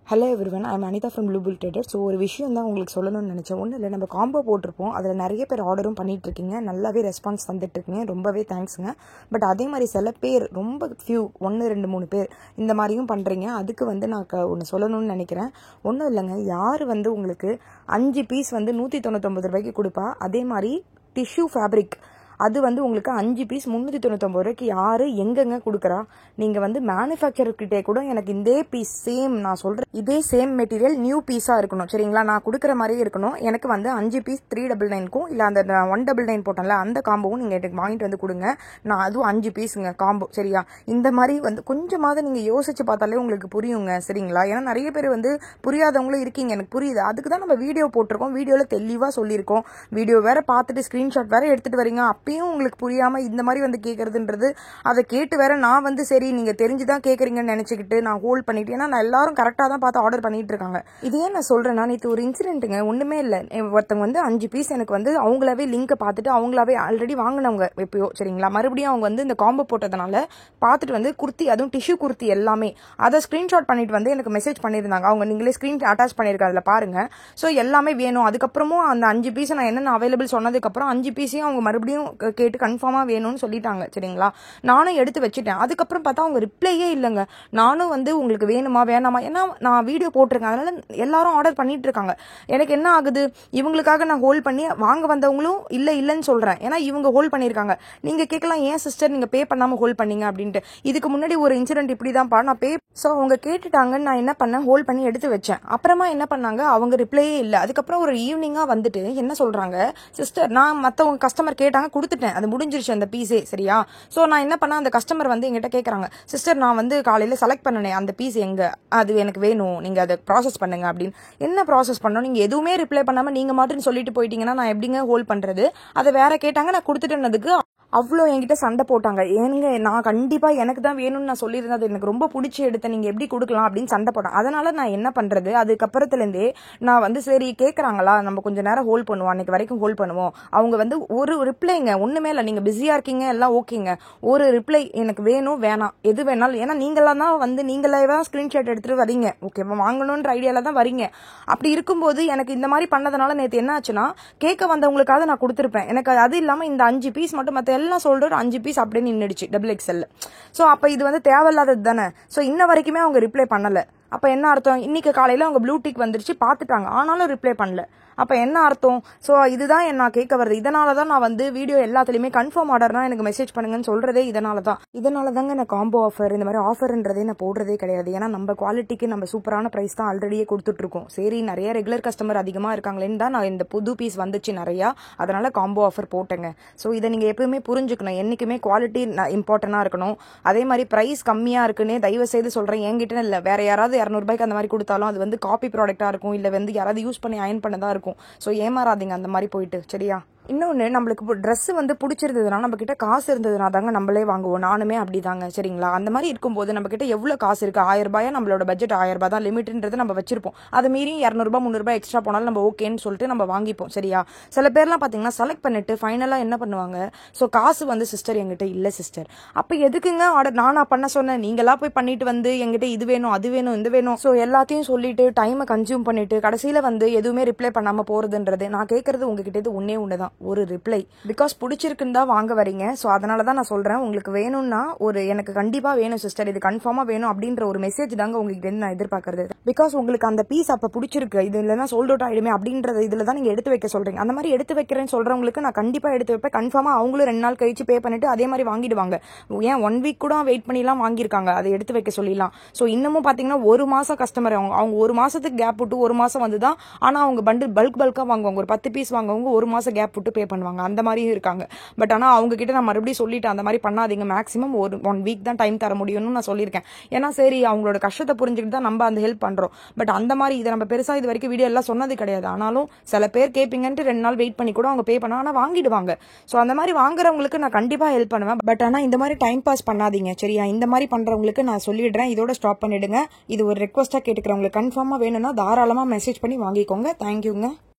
Hello everyone, I'm Anita from blue bull trader. So ஒரு விஷயம் தான் உங்களுக்கு சொல்லணும்னு நினச்சேன். ஒன்றும் இல்லை, நம்ம காம்போ போட்டிருப்போம். அதில் நிறைய பேர் ஆர்டரும் பண்ணிகிட்ருக்கீங்க, நல்லாவே ரெஸ்பான்ஸ் வந்துட்டுருக்கீங்க, ரொம்பவே தேங்க்ஸுங்க. பட் அதே மாதிரி சில பேர் ரொம்ப ஃபியூ 1 2 3 பேர் இந்த மாதிரியும் பண்ணுறீங்க. அதுக்கு நான் ஒன்று சொல்லணும்னு நினைக்கிறேன். ஒன்றும் இல்லைங்க, யார் உங்களுக்கு 5 பீஸ் 199 ரூபாய்க்கு கொடுப்பா, அதே மாதிரி டிஷ்யூ ஃபேப்ரிக் அது உங்களுக்கு 5 பீஸ் 399 ரூபாய்க்கு யாரு எங்கெங்க கொடுக்குறா? நீங்க மேனுஃபேக்சர்கிட்டே கூட எனக்கு இதே பீஸ் சேம், நான் சொல்றேன் இதே சேம் மெட்டீரியல் நியூ பீஸா இருக்கணும், சரிங்களா? நான் கொடுக்குற மாதிரியே இருக்கணும். எனக்கு 5 பீஸ் 399க்கும் இல்லை அந்த 199 போட்டேன்ல அந்த காம்போவும் நீங்க எனக்கு வாங்கிட்டு கொடுங்க. நான் அதுவும் 5 பீஸுங்க காம்போ, சரியா? இந்த மாதிரி கொஞ்சமாவது நீங்க யோசிச்சு பார்த்தாலே உங்களுக்கு புரியுங்க, சரிங்களா? ஏன்னா நிறைய பேர் புரியாதவங்களும் இருக்கீங்க, எனக்கு புரியுது. அதுக்கு தான் நம்ம வீடியோ போட்டிருக்கோம், வீடியோல தெளிவா சொல்லியிருக்கோம். வீடியோ வேற பார்த்துட்டு ஸ்கிரீன்ஷாட் வேற எடுத்துட்டு வரீங்க, அப்பயும் உங்களுக்கு புரியாம இந்த மாதிரி கேட்கறதுன்றது, அதை கேட்டு வேற நான் சரி நீங்க தெரிஞ்சுதான் கேட்கறீங்கன்னு நினைச்சுக்கிட்டு நான் ஹோல்ட் பண்ணிட்டு, ஏன்னா நான் எல்லாரும் கரெக்டா தான் பார்த்து ஆர்டர் பண்ணிட்டு இருக்காங்க. இது ஏன் நான் சொல்றேன்னா, நேற்று ஒரு இன்சிடென்ட்டுங்க, ஒண்ணுமே இல்லை. ஒருத்தவங்க 5 பீஸ் எனக்கு அவங்களாவே லிங்க் பார்த்துட்டு அவங்களாவே ஆல்ரெடி வாங்கினவங்க எப்பயோ, சரிங்களா? மறுபடியும் அவங்க இந்த காம்போ போட்டதுனால பார்த்துட்டு குர்த்தி, அதுவும் டிஷ்யூ குர்த்தி எல்லாமே அதை ஸ்கிரீன்ஷாட் பண்ணிட்டு எனக்கு மெசேஜ் பண்ணியிருந்தாங்க. அவங்க நீங்களே ஸ்கிரீன் அட்டாச் பண்ணிருக்க, அதுல பாருங்க. ஸோ எல்லாமே வேணும். அதுக்கப்புறமும் அந்த 5 பீஸ் நான் என்னென்ன அவைலபிள் சொன்னதுக்கு அப்புறம் 5 பீஸையும் அவங்க மறுபடியும் கேட்டு கன்ஃபார்மா வேணும்னு சொல்லிட்டாங்க, சரிங்களா? நானும் எடுத்து வச்சுட்டேன். அதுக்கப்புறம் பார்த்தா அவங்க ரிப்ளையே இல்லைங்க. நானும் உங்களுக்கு வேணுமா வேணாமா, ஏன்னா நான் வீடியோ போட்டிருக்கேன், அதனால எல்லாரும் ஆர்டர் பண்ணிட்டு இருக்காங்க. எனக்கு என்ன ஆகுது, இவங்களுக்காக நான் ஹோல்ட் பண்ணி வாங்க வந்தவங்களும் இல்லைன்னு சொல்றேன், ஏன்னா இவங்க ஹோல்ட் பண்ணிருக்காங்க. நீங்க கேட்கலாம், ஏன் சிஸ்டர் நீங்க பே பண்ணாம ஹோல்ட் பண்ணீங்க அப்படின்ட்டு. இதுக்கு முன்னாடி ஒரு இன்சிடென்ட் இப்படிதான்ப்பா, நான் பே ஸோ அவங்க கேட்டுட்டாங்கன்னு நான் என்ன பண்ணேன், ஹோல்ட் பண்ணி எடுத்து வச்சேன். அப்புறமா என்ன பண்ணாங்க, அவங்க ரிப்ளையே இல்லை. அதுக்கப்புறம் ஒரு ஈவினிங்கா என்ன சொல்றாங்க, சிஸ்டர் நான் மற்றவங்க கஸ்டமர் கேட்டாங்க கொடுத்துட்டேன், அது முடிஞ்சிருச்சு அந்த பீஸே, சரியா? ஸோ நான் என்ன பண்ணேன், அந்த கஸ்டமர் என்கிட்ட கேட்குறாங்க, சிஸ்டர் நான் காலையில் செலக்ட் பண்ணனேன் அந்த பீஸ் எங்க, அது எனக்கு வேணும், நீங்க அதை ப்ராசஸ் பண்ணுங்க அப்படின்னு. என்ன ப்ராசஸ் பண்ணணும், நீங்க எதுவுமே ரிப்ளை பண்ணாம நீங்க மட்டும் சொல்லிட்டு போயிட்டீங்கன்னா நான் எப்படிங்க ஹோல்ட் பண்றது? அதை வேற கேட்டாங்க, நான் கொடுத்துட்டேன்னதுக்கு அவ்வளோ என்கிட்ட சண்டை போட்டாங்க. ஏனுங்க, நான் கண்டிப்பா எனக்கு தான் வேணும்னு நான் சொல்லியிருந்தேன், அது எனக்கு ரொம்ப பிடிச்சி எடுத்தேன், நீங்க எப்படி கொடுக்கலாம் அப்படின்னு சண்டை போட்டேன். அதனால நான் என்ன பண்றது, அதுக்கப்புறத்துலேருந்தே நான் சரி கேட்கறாங்களா, நம்ம கொஞ்சம் நேரம் ஹோல்ட் பண்ணுவோம், அன்னைக்கு வரைக்கும் ஹோல்ட் பண்ணுவோம். அவங்க ஒரு ரிப்ளைங்க ஒண்ணுமே இல்லை, நீங்க பிஸியா இருக்கீங்க எல்லாம் ஓகேங்க, ஒரு ரிப்ளை எனக்கு வேணும் வேணாம் எது வேணாலும், ஏன்னா நீங்களாம் தான் நீங்களே தான் ஸ்கிரீன்ஷாட் எடுத்துட்டு வரீங்க, ஓகேவா? வாங்கணும்ன்ற ஐடியால தான் வரீங்க. அப்படி இருக்கும்போது எனக்கு இந்த மாதிரி பண்ணதுனால நேற்று என்ன ஆச்சுன்னா, கேட்க வந்தவங்களுக்காக நான் கொடுத்துருப்பேன். எனக்கு அது இல்லாம இந்த 5 பீஸ் மட்டும் மற்ற எல்லாம் சொல்ற 5 பீஸ் அப்படியே நின்னுடுச்சு XXL. சோ அப்ப இது தேவையில்லாதது தானே. சோ இன்ன வரைக்குமே அவங்க ரிப்ளை பண்ணல. அப்ப என்ன அர்த்தம், இன்னைக்கு காலையில அவங்க ப்ளூ டிக் வந்துருச்சு பாத்துட்டாங்க, ஆனாலும் ரிப்ளை பண்ணல. அப்ப என்ன அர்த்தம்? சோ இதுதான் நான் கேட்க வருது. இதனாலதான் நான் வீடியோ எல்லாத்துலயுமே கன்ஃபார்ம் ஆர்டர்னா எனக்கு மெசேஜ் பண்ணுங்கன்னு சொல்றதே இதனாலதாங்க நான் காம்போ ஆஃபர் இந்த மாதிரி ஆஃபர்ன்றதே நான் போடுறதே கிடையாது. ஏன்னா நம்ம குவாலிட்டிக்கு நம்ம சூப்பரான பிரைஸ் தான் ஆல்ரெடியே கொடுத்துட்டு இருக்கோம். சரி, நிறைய ரெகுலர் கஸ்டமர் அதிகமா இருக்காங்களேன்னு தான் நான் இந்த புது பீஸ் வந்துச்சு நிறைய, அதனால காம்போ ஆஃபர் போட்டேங்க. சோ இதை நீங்க எப்பவுமே புரிஞ்சுக்கணும், என்னைக்குமே குவாலிட்டி இம்பார்ட்டன்டா இருக்கணும். அதே மாதிரி பிரைஸ் கம்மியா இருக்குன்னு தயவு செய்து சொல்றேன், என்கிட்ட இல்ல, வேற யாராவது 200 ரூபாய்க்கு அந்த மாதிரி கொடுத்தாலும் அது காப்பி ப்ராடக்டா இருக்கும், இல்ல யாராவது யூஸ் பண்ணி அயன் பண்ணதா இருக்கும். சோ ஏமாறாதீங்க அந்த மாதிரி போயிட்டு, சரியா? இன்னொன்னு, நம்மளுக்கு ட்ரெஸ் பிடிச்சிருந்ததுன்னா நம்ம கிட்ட காசு இருந்ததுனா தாங்க நம்மளே வாங்குவோம். நானுமே அப்படிதாங்க, சரிங்களா? அந்த மாதிரி இருக்கும்போது நம்ம கிட்ட எவ்வளவு காசு இருக்கு, 1000 ரூபாயா, நம்மளோட பட்ஜெட் 1000 ரூபாய் தான் லிமிட்ன்றது நம்ம வச்சிருப்போம். அதை மீறி 200 ரூபாய் 300 ரூபாய் எக்ஸ்ட்ரா போனாலும் நம்ம ஓகேன்னு சொல்லிட்டு நம்ம வாங்கிப்போம், சரியா? சில பேர்லாம் பாத்தீங்கன்னா செலக்ட் பண்ணிட்டு ஃபைனலா என்ன பண்ணுவாங்க, சோ காசு சிஸ்டர் என்கிட்ட இல்ல சிஸ்டர், அப்ப எதுக்குங்க ஆர்டர் நானா பண்ண சொன்னேன், நீங்களா போய் பண்ணிட்டு என்கிட்ட இது வேணும் அது வேணும் இது வேணும், சோ எல்லாத்தையும் சொல்லிட்டு டைமை கன்சியூம் பண்ணிட்டு கடைசியில எதுவுமே ரிப்ளை பண்ணாம போறதுன்றது. நான் கேட்கறது உங்ககிட்ட இது ஒன்னே ஒரு ரிப்ளை. பிகாஸ் பிடிச்சிருக்குன்னு தான் வாங்க வரீங்க. சோ அதனாலதான் நான் சொல்றேன், உங்களுக்கு வேணும்னா எனக்கு கண்டிப்பா வேணும் சிஸ்டர், இது கன்ஃபார்மா வேணும் அப்படின்ற ஒரு மெசேஜ் தாங்க உங்ககிட்ட நான் எதிர்பார்க்கறது. பிகாஸ் உங்களுக்கு அந்த பீஸ் அப்ப பிடிச்சிருக்கு, இது இல்லைன்னா சோல்ட் அவுட் ஆயிடுமே அப்படின்றது இதுல தான் நீங்க எடுத்து வைக்க சொல்றீங்க. அந்த மாதிரி எடுத்து வைக்கிறேன்னு சொல்றவங்களுக்கு நான் கண்டிப்பா எடுத்து வைப்பேன். கன்ஃபார்மா அவங்களும் 2 நாள் கழிச்சு பே பண்ணிட்டு அதே மாதிரி வாங்கிடுவாங்க. ஏன் 1 வீக் கூட வெயிட் பண்ணிலாம் வாங்கியிருக்காங்க, அதை எடுத்து வைக்க சொல்லிடலாம். சோ இன்னமும் பாத்தீங்கன்னா 1 மாசம் கஸ்டமர், அவங்க 1 மாசத்துக்கு கேப் விட்டு 1 மாசம் வந்துதான், ஆனா அவங்க பண்டில் பல்கா வாங்குவாங்க, ஒரு 10 பீஸ் வாங்குவாங்க, 1 மாசம் கேப் விட்டு பே பண்ணுவாங்க, அந்த மாதிரியும் இருக்காங்க. பட் ஆனா அவங்க கிட்ட நான் மறுபடியும் சொல்லிட்டேன், அந்த மாதிரி பண்ணாதீங்க, மேக்ஸிமம் 1 வீக் தான் டைம் தர முடியும்னு நான் சொல்லியிருக்கேன். ஏன்னா சரி அவங்களோட கஷ்டத்தை புரிஞ்சுக்கிட்டு தான் நம்ம அந்த ஹெல்ப் பண்றோம். பட் அந்த மாதிரி இதை நம்ம பெருசா இது வரைக்கும் வீடியோ எல்லாம் சொன்னது கிடையாது. ஆனாலும் சில பேர் கேட்பீங்கன்ட்டு 2 நாள் வெயிட் பண்ணி கூட அவங்க பே பண்ணா, ஆனா வாங்கிடுவாங்க. சோ அந்த மாதிரி வாங்குறவங்களுக்கு நான் கண்டிப்பா ஹெல்ப் பண்ணுவேன். பட் ஆனா இந்த மாதிரி டைம் பாஸ் பண்ணாதீங்க, சரியா? இந்த மாதிரி பண்றவங்களுக்கு நான் சொல்லிடுறேன், இதோட ஸ்டாப் பண்ணிடுங்க. இது ஒரு ரெக்வஸ்டா கேட்டுக்கிறவங்களுக்கு கன்ஃபார்மா வேணும்னா தாராளமா மெசேஜ் பண்ணி வாங்கிக்கோங்க. தேங்க்யூங்க.